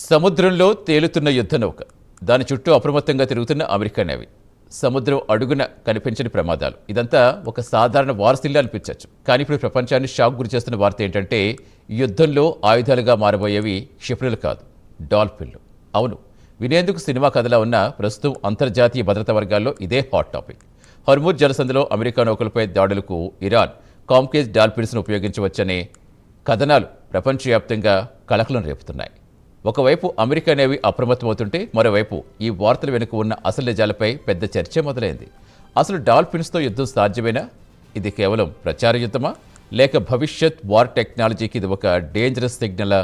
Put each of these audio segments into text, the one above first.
సముద్రంలో తేలుతున్న యుద్ధ నౌక, దాని చుట్టూ అప్రమత్తంగా తిరుగుతున్న అమెరికా నేవీ, సముద్రం అడుగున కనిపించని ప్రమాదాలు. ఇదంతా ఒక సాధారణ వార్సిల్లా అనిపించవచ్చు. కానీ ఇప్పుడు ప్రపంచాన్ని షాక్ గురి చేస్తున్న వార్త ఏంటంటే, యుద్ధంలో ఆయుధాలుగా మారబోయేవి క్షిపణులు కాదు, డాల్ఫిన్లు. అవును, వినేందుకు సినిమా కథలా ఉన్న ప్రస్తుతం అంతర్జాతీయ భద్రతా వర్గాల్లో ఇదే హాట్ టాపిక్. హర్ముజ్ జలసంధిలో అమెరికా నౌకలపై దాడులకు ఇరాన్ కామ్కేజ్ డాల్ఫిన్స్ను ఉపయోగించవచ్చనే కథనాలు ప్రపంచవ్యాప్తంగా కలకలం రేపుతున్నాయి. ఒకవైపు అమెరికా నేవీ అప్రమత్తమవుతుంటే, మరోవైపు ఈ వార్తల వెనుక ఉన్న అసలు నిజాలపై పెద్ద చర్చ మొదలైంది. అసలు డాల్ఫిన్స్తో యుద్ధం సాధ్యమేనా? ఇది కేవలం ప్రచార యుద్ధమా, లేక భవిష్యత్ వార్ టెక్నాలజీకి ఇది ఒక డేంజరస్ సిగ్నలా?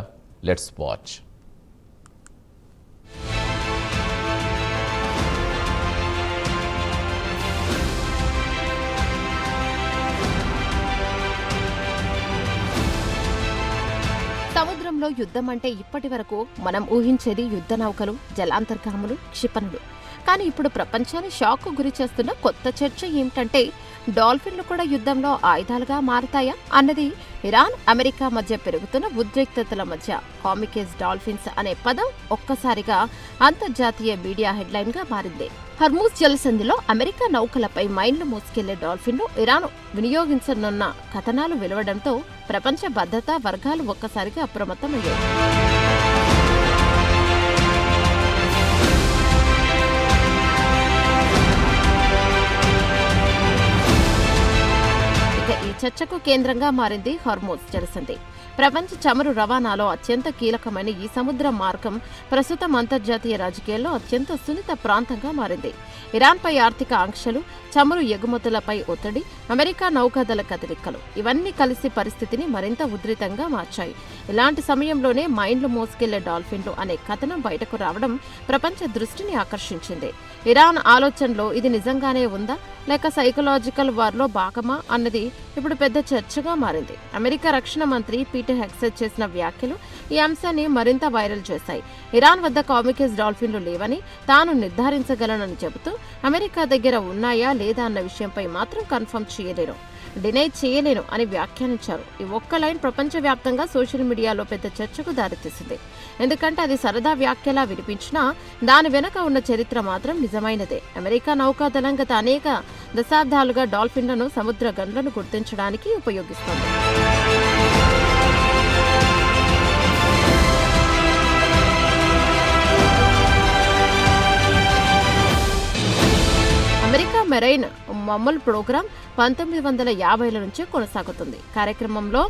Let's watch. సముద్రంలో యుద్ధం అంటే ఇప్పటి వరకు మనం ఊహించేది యుద్ధ నౌకలు, జలాంతర్గాములు, క్షిపణులు. కానీ ఇప్పుడు ప్రపంచాన్ని షాక్ గురి చేస్తున్న కొత్త చర్చ ఏమిటంటే, డాల్ఫిన్లు కూడా యుద్ధంలో ఆయుధాలుగా మారతాయా అన్నది. ఇరాన్, అమెరికా మధ్య పెరుగుతున్న ఉద్రిక్తతల మధ్య కామికేజ్ డాల్ఫిన్స్ అనే పదం ఒక్కసారిగా అంతర్జాతీయ మీడియా హెడ్లైన్ గా మారింది. హర్మూజ్ జలసంధిలో అమెరికా నౌకలపై మైన్లు మోసుకెళ్లే డాల్ఫిన్లు ఇరాన్ వినియోగించనున్న కథనాలు వెలువడంతో ప్రపంచ భద్రతా వర్గాలు ఒక్కసారిగా అప్రమత్తమయ్యాయి. ఈ చర్చకు కేంద్రంగా మారింది హర్మూజ్ జలసంధి. ప్రపంచ చమురు రవాణాలో అత్యంత కీలకమైన ఈ సముద్ర మార్గం ప్రస్తుతం అంతర్జాతీయ రాజకీయాల్లో అత్యంత సున్నిత ప్రాంతంగా మారింది. ఇరాన్పై ఆర్థిక ఆంక్షలు, చమురు ఎగుమతులపై ఒత్తిడి, అమెరికా నౌకాదళ కదలికలు ఇవన్నీ కలిసి పరిస్థితిని మరింత ఉధృతంగా మార్చాయి. ఇలాంటి సమయంలోనే మైన్లు మోసుకెళ్లే డాల్ఫిన్లు అనే కథనం బయటకు రావడం ప్రపంచ దృష్టిని ఆకర్షించింది. ఇరాన్ ఆలోచనలో ఇది నిజంగానే ఉందా, లేక సైకలాజికల్ వార్లో భాగమా అన్నది ఇప్పుడు పెద్ద చర్చగా మారింది. అమెరికా రక్షణ మంత్రి పీటర్ హెగ్సెట్ చేసిన వ్యాఖ్యలు ఈ అంశాన్ని మరింత వైరల్ చేశాయి. ఇరాన్ వద్ద కామికేజ్ డాల్ఫిన్లు లేవని తాను నిర్ధారించగలనని చెబుతూ, అమెరికా దగ్గర ఉన్నాయా లేదా అన్న విషయంపై మాత్రం కన్ఫర్మ్ డినై చేయలేను అని వ్యాఖ్యానించారు. ఈ ఒక్క లైన్ ప్రపంచవ్యాప్తంగా సోషల్ మీడియాలో పెద్ద చర్చకు దారితీసింది. ఎందుకంటే అది సరదా వ్యాఖ్యలా వినిపించినా దాని వెనక ఉన్న చరిత్ర మాత్రం నిజమైనదే. అమెరికా నౌకాదళం గత అనేక దశాబ్దాలుగా డాల్ఫిన్లను సముద్ర గన్లను గుర్తించడానికి ఉపయోగిస్తోంది. అమెరికా మెరైన్ మమ్మల్ ప్రోగ్రాం 1950ల నుంచి కొనసాగుతుంది. కార్యక్రమంలో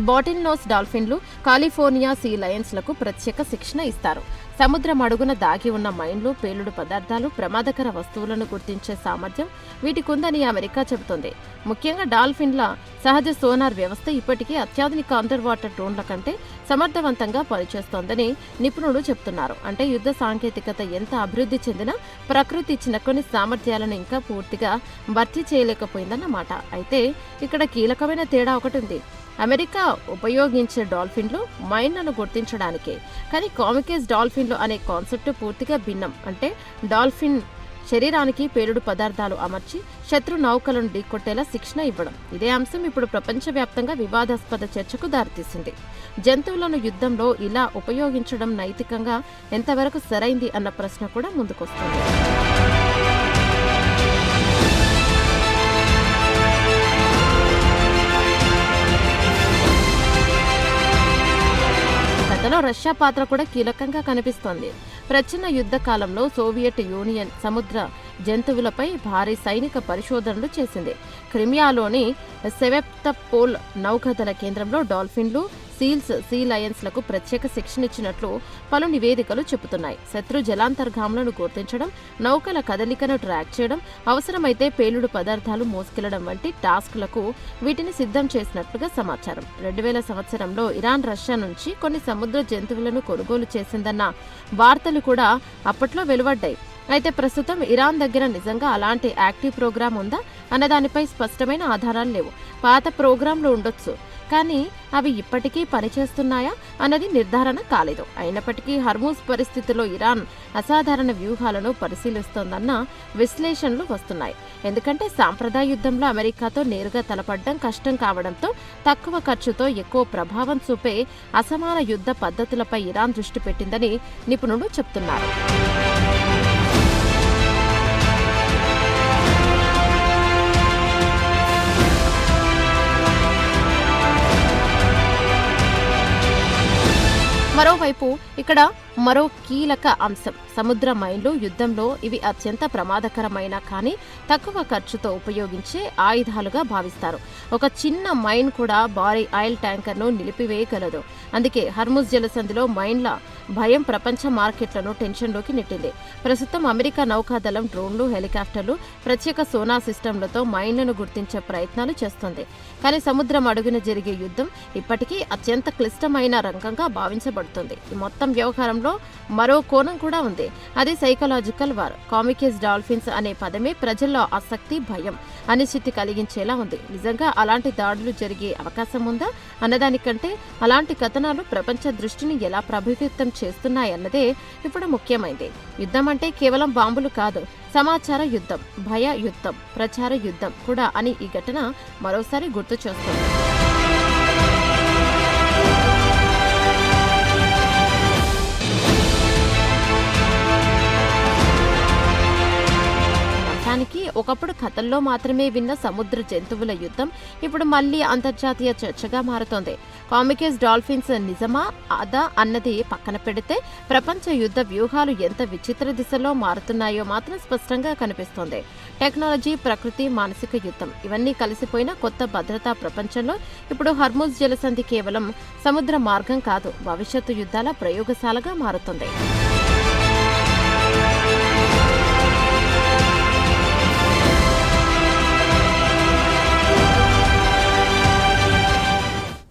బాటిల్నోస్ డాల్ఫిన్లు, కాలిఫోర్నియా సీ లయన్స్లకు ప్రత్యేక శిక్షణ ఇస్తారు. సముద్రం అడుగున దాగి ఉన్న మైన్లు, పేలుడు పదార్థాలు, ప్రమాదకర వస్తువులను గుర్తించే సామర్థ్యం వీటికుందని అమెరికా చెబుతోంది. ముఖ్యంగా డాల్ఫిన్ల సహజ సోనార్ వ్యవస్థ ఇప్పటికీ అత్యాధునిక అండర్ వాటర్ డ్రోన్ల కంటే సమర్థవంతంగా పనిచేస్తోందని నిపుణులు చెబుతున్నారు. అంటే యుద్ధ సాంకేతికత ఎంత అభివృద్ధి చెందినా ప్రకృతి ఇచ్చిన కొన్ని సామర్థ్యాలను ఇంకా పూర్తిగా భర్తీ చేయలేకపోయిందన్నమాట. అయితే ఇక్కడ కీలకమైన తేడా ఒకటి ఉంది. అమెరికా ఉపయోగించే డాల్ఫిన్లు మైన్లను గుర్తించడానికే, కానీ కామికేజ్ డాల్ఫిన్లు అనే కాన్సెప్ట్ పూర్తిగా భిన్నం. అంటే డాల్ఫిన్ శరీరానికి పేలుడు పదార్థాలు అమర్చి శత్రు నౌకలను ఢీకొట్టేలా శిక్షణ ఇవ్వడం. ఇదే అంశం ఇప్పుడు ప్రపంచవ్యాప్తంగా వివాదాస్పద చర్చకు దారితీసింది. జంతువులను యుద్ధంలో ఇలా ఉపయోగించడం నైతికంగా ఎంతవరకు సరైంది అన్న ప్రశ్న కూడా ముందుకొస్తుంది. కథలో రష్యా పాత్ర కూడా కీలకంగా కనిపిస్తోంది. ప్రచ్ఛన్న యుద్ధ కాలంలో సోవియట్ యూనియన్ సముద్ర జంతువులపై భారీ సైనిక పరిశోధనలు చేసింది. క్రిమియాలోని సెవెప్తపోల్ నౌకాదళ కేంద్రంలో డాల్ఫిన్లు, సీల్స్, సీ లయన్స్లకు ప్రత్యేక శిక్షణ ఇచ్చినట్లు పలు నివేదికలు చెబుతున్నాయి. శత్రు జలాంతర్గాములను గుర్తించడం, నౌకల కదలికను ట్రాక్ చేయడం, అవసరమైతే పేలుడు పదార్థాలు మోసుకెళ్లడం వంటి టాస్క్లకు వీటిని సిద్ధం చేసినట్లుగా సమాచారం. 2000 సంవత్సరంలో ఇరాన్ రష్యా నుంచి కొన్ని సముద్ర జంతువులను కొనుగోలు చేసిందన్న వార్తలు కూడా అప్పట్లో వెలువడ్డాయి. అయితే ప్రస్తుతం ఇరాన్ దగ్గర నిజంగా అలాంటి యాక్టివ్ ప్రోగ్రాం ఉందా అన్న దానిపై స్పష్టమైన ఆధారాలు లేవు. పాత ప్రోగ్రాంలు ఉండొచ్చు, కానీ అవి ఇప్పటికీ పనిచేస్తున్నాయా అన్నది నిర్ధారణ కాలేదు. అయినప్పటికీ హర్మూజ్ పరిస్థితిలో ఇరాన్ అసాధారణ వ్యూహాలను పరిశీలిస్తోందన్న విశ్లేషణలు వస్తున్నాయి. ఎందుకంటే సాంప్రదాయ యుద్ధంలో అమెరికాతో నేరుగా తలపడడం కష్టం కావడంతో తక్కువ ఖర్చుతో ఎక్కువ ప్రభావం చూపే అసమాన యుద్ధ పద్ధతులపై ఇరాన్ దృష్టి పెట్టిందని నిపుణులు చెబుతున్నారు. మరోవైపు ఇక్కడ మరో కీలక అంశం సముద్ర మైన్లు. యుద్ధంలో ఇవి అత్యంత ప్రమాదకరమైన కానీ తక్కువ ఖర్చుతో ఉపయోగించే ఆయుధాలుగా భావిస్తారు. ఒక చిన్న మైన్ కూడా భారీ ఆయిల్ ట్యాంకర్ను నిలిపివేయగలదు. అందుకే హర్ముజ్ జలసంధిలో మైన్ల భయం ప్రపంచ మార్కెట్లను టెన్షన్లోకి నెట్టింది. ప్రస్తుతం అమెరికా నౌకాదళం డ్రోన్లు, హెలికాప్టర్లు, ప్రత్యేక సోనా సిస్టంలతో మైన్లను గుర్తించే ప్రయత్నాలు చేస్తోంది. కానీ సముద్రం అడుగున జరిగే యుద్ధం ఇప్పటికీ అత్యంత క్లిష్టమైన రంగంగా భావించబడుతుంది. ఈ మొత్తం వ్యవహారంలో మరో కోణం కూడా ఉంది. అది సైకలాజికల్ వార్. కామికేజ్ డాల్ఫిన్స్ అనే పదమే ప్రజల్లో ఆసక్తి, భయం, అనిశ్చితి కలిగించేలా ఉంది. నిజంగా అలాంటి దాడులు జరిగే అవకాశం ఉందా అన్నదానికంటే అలాంటి కథనాలు ప్రపంచ దృష్టిని ఎలా ప్రభావితం చేస్తున్నాయన్నదే ఇప్పుడు ముఖ్యమైంది. యుద్ధం అంటే కేవలం బాంబులు కాదు, సమాచార యుద్ధం, భయ యుద్ధం, ప్రచార యుద్ధం కూడా అని ఈ ఘటన మరోసారి గుర్తు చేస్తుంది. ఒకప్పుడు కథల్లో మాత్రమే విన్న సముద్ర జంతువుల యుద్ధం ఇప్పుడు మళ్లీ అంతర్జాతీయ చర్చగా మారుతోంది. కామికేజ్ డాల్ఫిన్స్ నిజమా అదా అన్నది పక్కన పెడితే ప్రపంచ యుద్ధ వ్యూహాలు ఎంత విచిత్ర దిశలో మారుతున్నాయో మాత్రం స్పష్టంగా కనిపిస్తోంది. టెక్నాలజీ, ప్రకృతి, మానసిక యుద్ధం ఇవన్నీ కలిసిపోయిన కొత్త భద్రతా ప్రపంచంలో ఇప్పుడు హర్ముజ్ జలసంధి కేవలం సముద్ర మార్గం కాదు, భవిష్యత్తు యుద్ధాల ప్రయోగశాలగా మారుతుంది.